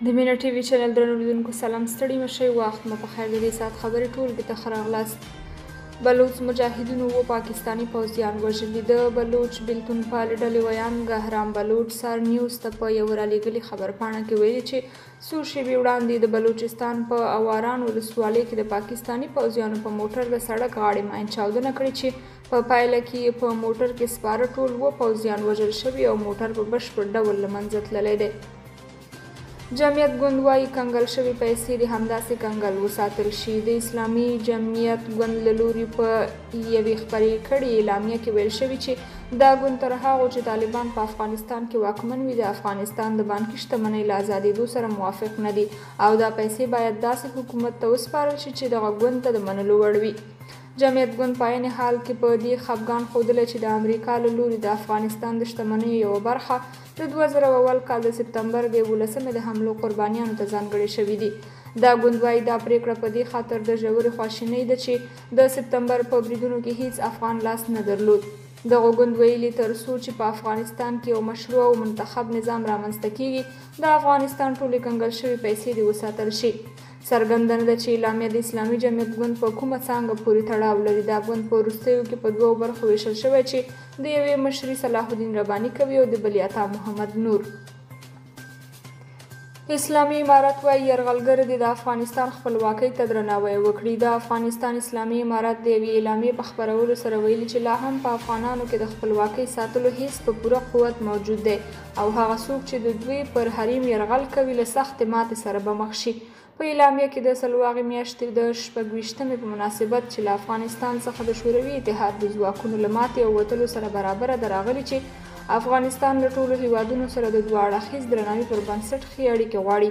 د مینه ټي وي چینل درنو لیدونکو سلام ستړي مشئ وخت مو په خیر د دې ساعت خبرې ټولګې ته ښه راغلاست. بلوچ مجاهدینو و پاکستانی پوځیان وژلي. د بلوچ بیلتون پالې ډلې ویان ګهرام بلوچ سار نیوز ته په یوه رالیږلي خبرپاڼه کې ویلي چې څو شېبې وړاندې د بلوچستان په اواران ولسوالۍ کې د پاکستانی پوځیانو په موټر د سړک غاړې ماین چاودنه کړې چې په پایله کې په موټر کې سپاره ټول و پوځیان وژل شوي او موټر په بشپړ ډول له منځه تللی دی. جمعیت ګوند وایي کنګل شوي پیسې د همداسې کنګل وساتل شي. د اسلامي جمعیت ګوند له لوري په یوې خپرې کړې اعلامیه کې ویل شوي چې دا ګوند تر هغو چې طالبان په افغانستان کې واکمن وي د افغانستان د بانکي شتمنۍ له ازادېدو سره موافق نه دي او دا پیسې باید داسې حکومت ته وسپارل شي چې دغه ګوند ته د منلو وړ وي. جمعیت ګوند په عین حال کې په دې خفګان ښودلی چې د امریکا له لوري د افغانستان د شتمنیو یوه برخه د 2001 کال د سپتمبر د 11 د حملو قربانیانو ته ځانګړې شوي دي. دا ګوند وایي دا پریکړه په دې خاطر د ژورې خواشینۍ ده چې د سپتمبر په بریدونو کې هیڅ افغان لاس نه درلود. دغه ګوند ویلي تر څو چې په افغانستان کې یو مشروع او منتخب نظام رامنځته کیږي د افغانستان ټولې کنګل شوي پیسې دې وساتل شي. څرګنده نه ده چې اعلامیه د اسلامي جمعیت ګوند په کومه څانګه پورې تړاو لري. دا ګوند په وروستیو کې په دوو برخو ویشل شوی چې د یوې مشري صلاح الدین رباني کوي او د بلې عطا محمد نور. اسلامي امارت وایي یرغلګر دې د افغانستان خپلواکۍ ته درناوی وکړي. د افغانستان اسلامي امارت د یوې اعلامیې په خپرولو سره ویلي چې لا هم په افغانانو کې د خپلواکۍ ساتلو هیڅ په پوره قوت موجود دی او هغه څوک چې د دوی پر حریم یرغل کوي له سختې ماتې سره به مخ شي. په اعلامیه کې د سلواغې میاشتې د 26 په مناسبت چې له افغانستان څخه د شوروي اتحاد د ځواکونو له ماتې او وتلو سره برابره ده راغلي چې افغانستان له ټولو هیوادونو سره د دوه اړخیز درناوي پر بنسټ ښې اړیکې غواړي.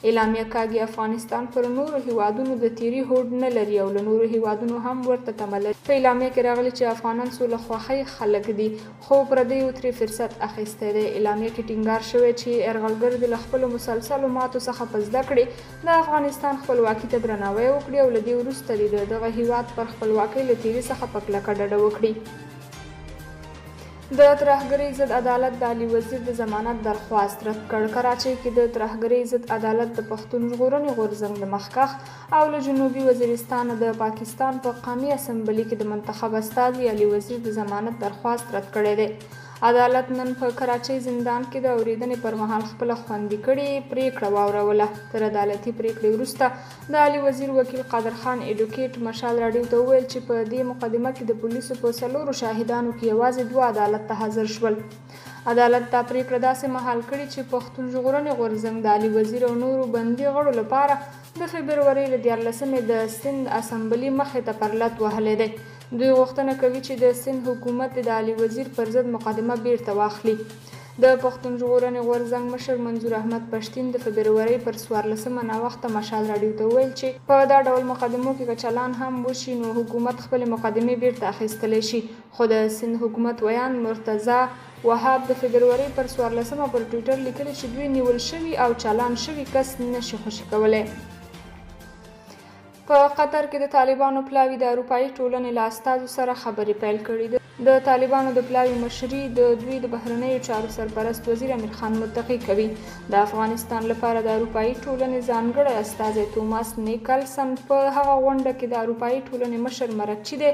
اعلامیه کاږي افغانستان پر نورو هیوادونو د تیري هوډ نه لري او له نورو هیوادونو هم ورته تمه لري. په اعلامیه کې راغلي چې افغانان سوله خوښۍ خلک دي خو پردیو ترې فرصت اخیستی دی. اعلامیه کې ټینګار شوی چې یرغلګر د له خپلو مسلسلو ماتو څخه په زده کړې د افغانستان خپلواکي ته درناوی وکړي او له دې وروسته د دغه هیواد پر خپلواکۍ له تیري څخه په کلکه ډډه وکړي. د ترهګرۍ ضد عدالت د علي وزیر د ضمانت درخواست رد کړ. کراچۍ کې د ترهګرۍ ضد عدالت د پښتون ژغورنې غورځنګ د مخکښ او له جنوبي وزیرستان د پاکستان په قومي اسمبلي کې د منتخب استازي علي وزیر د ضمانت درخواست رد کړی دی. عدالت نن په کراچۍ زندان کې د اورېدنې پر مهال خپله خوندي کړې پریکړه واوروله. تر عدالتي پریکړې وروسته د علي وزیر وکیل قادر خان ایډوکیټ مشال راډیو ته وویل چې په دې مقدمه کې د پولیسو په 4 شاهدانو کې یوازې 2 عدالت ته حاضر شول. عدالت دا پریکړه داسې مهال کړې چې پښتون ژغورنې غورځنګ د علي وزیر او نورو بندي غړو لپاره د فبرورۍ له 14 د سند اسمبلي مخې ته پرلت وهلی دی. دوی غوښتنه کوي چې د سند حکومت د علي وزیر پر ضد مقدمه بیرته واخلي. د پښتون ژغورنې غورځنګ مشر منظور احمد پښتین د فبرورۍ پر 14 ناوخته مشال راډیو ته وویل چې په دا ډول مقدمو کې که چلان هم وشي نو حکومت خپلې مقدمې بیرته اخیستلی شي. خو د سند حکومت ویان مرتضی وهاب د فبرورۍ پر 14 پر ټویټر لیکلي چې دوی نیول شوي او چلان شوي کس نشي خوشي کولی. په قطر کې د طالبانو پلاوي د اروپایي ټولنې له استازو سره خبرې پیل کړي. د طالبانو د پلاوي مشري د دوی د بهرنیو چارو سرپرست وزیر امیر خان متقي کوي. د افغانستان لپاره د اروپایي ټولنې ځانګړی استازی توماس نیکلسن په هغه غونډه کې د اروپایي ټولنې مشر مرکچي دی.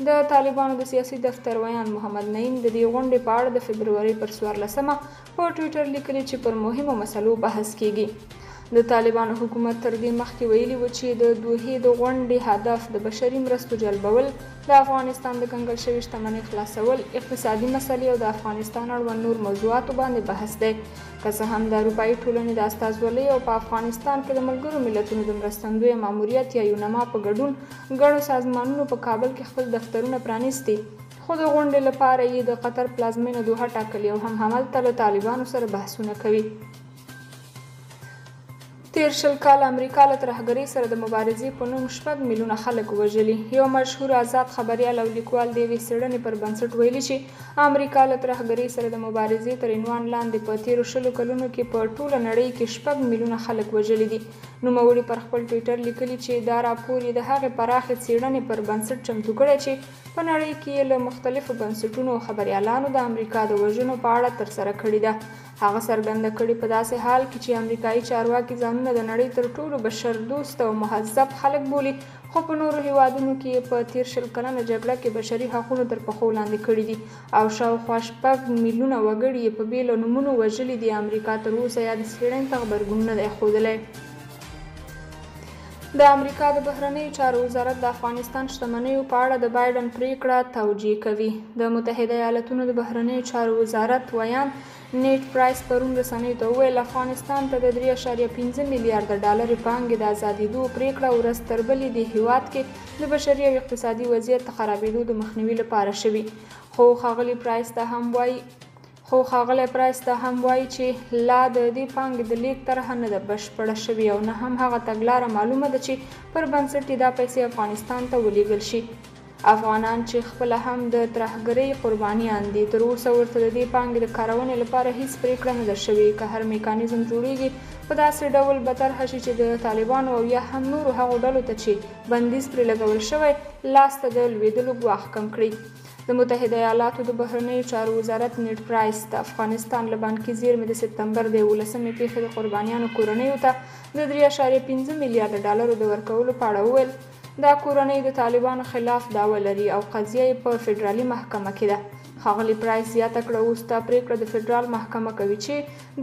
د طالبانو د سیاسي دفتر ویان محمد نعیم د دې غونډې په اړه د فبرورۍ پر 14 په ټویټر لیکلي چې پر مهمو مسلو بحث کیږي. د طالبانو حکومت تر دې مخکې ویلي و چې د دوحې د غونډې هدف د بشري مرستو جلبول، د افغانستان د کنګل شوي شتمنۍ خلاصول، اقتصادي مسلې او د افغانستان اړوند نور موضوعاتو باندې بحث دی. که څه هم د اروپایي ټولنې د استازولۍ او په افغانستان کې د ملګرو ملتونو د مرستندویه ماموریت یا یونما په ګډون ګڼو سازمانونو په کابل کې خپل دفترونه پرانیستي، خو د غونډې لپاره یې د قطر پلازمینه دوحه ټاکلې او هم هملته له طالبانو سره بحثونه کوي. تیر شل کال امریکا له ترهګرۍ سره د مبارزې په نوم 6 میلیونه خلک وژلي. یو مشهور آزاد خبریال او لیکوال د یوې څېړنې پر بنسټ ویلي چې امریکا له ترهګرۍ سره د مبارزې تر عنوان لاندې په تیرو 10 کلونو کې په ټوله نړۍ کې 6 میلیونه خلک وژلي دي. نوموړي پر خپل ټویټر لیکلي چې دا راپور یې د هغې پراخې څېړنې پر بنسټ چمتو کړی چې په نړۍ کې له مختلفو بنسټونو او خبریالانو د امریکا د وژنو په اړه ترسره کړې ده. هغه څرګنده کړې په داسې حال کې چې امریکایي چارواکي ځانونه د نړۍ تر ټولو بشر دوست او مهذب خلک بولي، خو په نورو هیوادونو کې په تیر 20 کلنه جګړه کې بشري حقونه تر پښو لاندې کړي دي او شاوخوا 6 میلیونه وګړي یې په بېلو نومونو وژلي دي. امریکا تر اوسه یا د څېړنې ته غبرګون نه دی ښودلی. د امریکا د بهرنیو چارو وزارت د افغانستان شتمنیو په اړه د بایډن پریکړه توجیه کوي. د متحده ایالاتونو د بهرنیو چارو وزارت ویان نیټ پرایس پرون رسنیو ته وویل افغانستان ته د 3.5 میلیارډ ډالر پانګې د ازادېدو پریکړه ورځ تر بلې د هیواد کې د بشري او اقتصادي وضعیت د خرابېدو د مخنیوي لپاره شوي. خو ښاغلی پرایس ته هم وایي چې لا د دې پانګې د لیږد طرحه نه ده بشپړه شوې او نه هم هغه تګلاره معلومه ده چې پر بنسټ یې دا پیسې افغانستان ته ولېږل شي. افغانان چې خپله هم د ترهګرۍ قربانیان دي، تر اوسه ورته د دې پانګې د کارونې لپاره هیڅ پریکړه نه ده شوې. که هر میکانیزم جوړیږي په داسې ډول به طرحه شي چې د طالبانو او یا هم نورو هغو ډلو ته چې بندیز پرې لګول شوی لاس ته د لوېدلو ګواښ کم کړي. د متحده ایالاتو د بهرنیو چارو وزارت نیټ پرایس د افغانستان له بانکي زیرمې د سپتمبر د 11مې پیښې د قربانیانو کورنیو ته د 3.5 میلیارډ ډالرو د ورکولو په اړه وویل دا کورنۍ د طالبانو خلاف دعوه لري او قضیه یې په فدرالي محکمه کې ده. ښاغلي پرایس زیاته کړه اوس دا پریکړه د فدرال محکمه کوي چې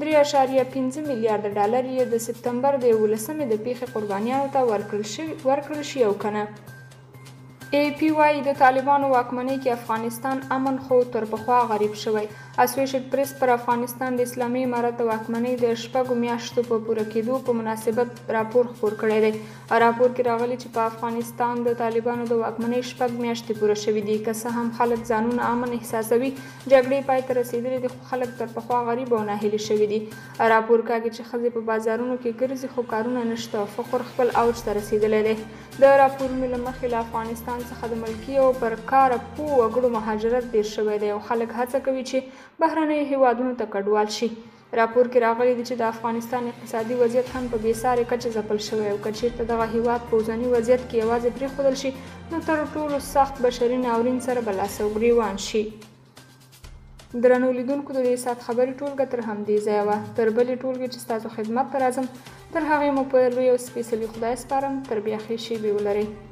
3.5 میلیارډ ډالر یې د سپتمبر د 11مې د پیښې قربانیانو ته ورکړل شي او که نه. AP وایي د طالبانو واکمنۍ کې افغانستان امن خو تر پخوا غریب شوی. اسوشیټ پریس پر افغانستان د اسلامي امارت د واکمنۍ د 6 میاشتو په پوره کېدو په مناسبت راپور خپور کړی دی. راپور کې راغلی چې په افغانستان د طالبانو د واکمنۍ 6 میاشتې پوره شوي دي. که څه هم خلک ځانونه امن احساسوي، جګړې پای ته رسېدلې دي، خو خلک تر پخوا غریب او ناهیلي شوي دي. راپور کاږي چې ښځې په بازارونو کې ګرځي خو کارونه نشته او فقر خپل اوج ته رسېدلی دی. د راپورونو له مخې له افغانستان څخه د ملکي او پر کاره پوه وګړو مهاجرت ډېر شوی دی او خلک هڅه کوي چې بهرنیو هیوادونو ته کډوال شي. راپور کې راغلی دی چې د افغانستان اقتصادي وضعیت هم په بېسارې کچه ځپل شوی او که چېرته دغه هیواد په اوسني وضعیت کې یوازې پرېښودل شي نو تر ټولو سخت بشري ناورین سره به لاس او ګرېوان شي. درنو لیدونکو د دې ساعت خبري ټولګه تر همدې ځایه وه. تر بلې ټولګې چې ستاسو خدمت ته راځم تر هغې مو په لوی او سپېڅلي خدای سپارم. تر بیا ښې شېبې ولرئ.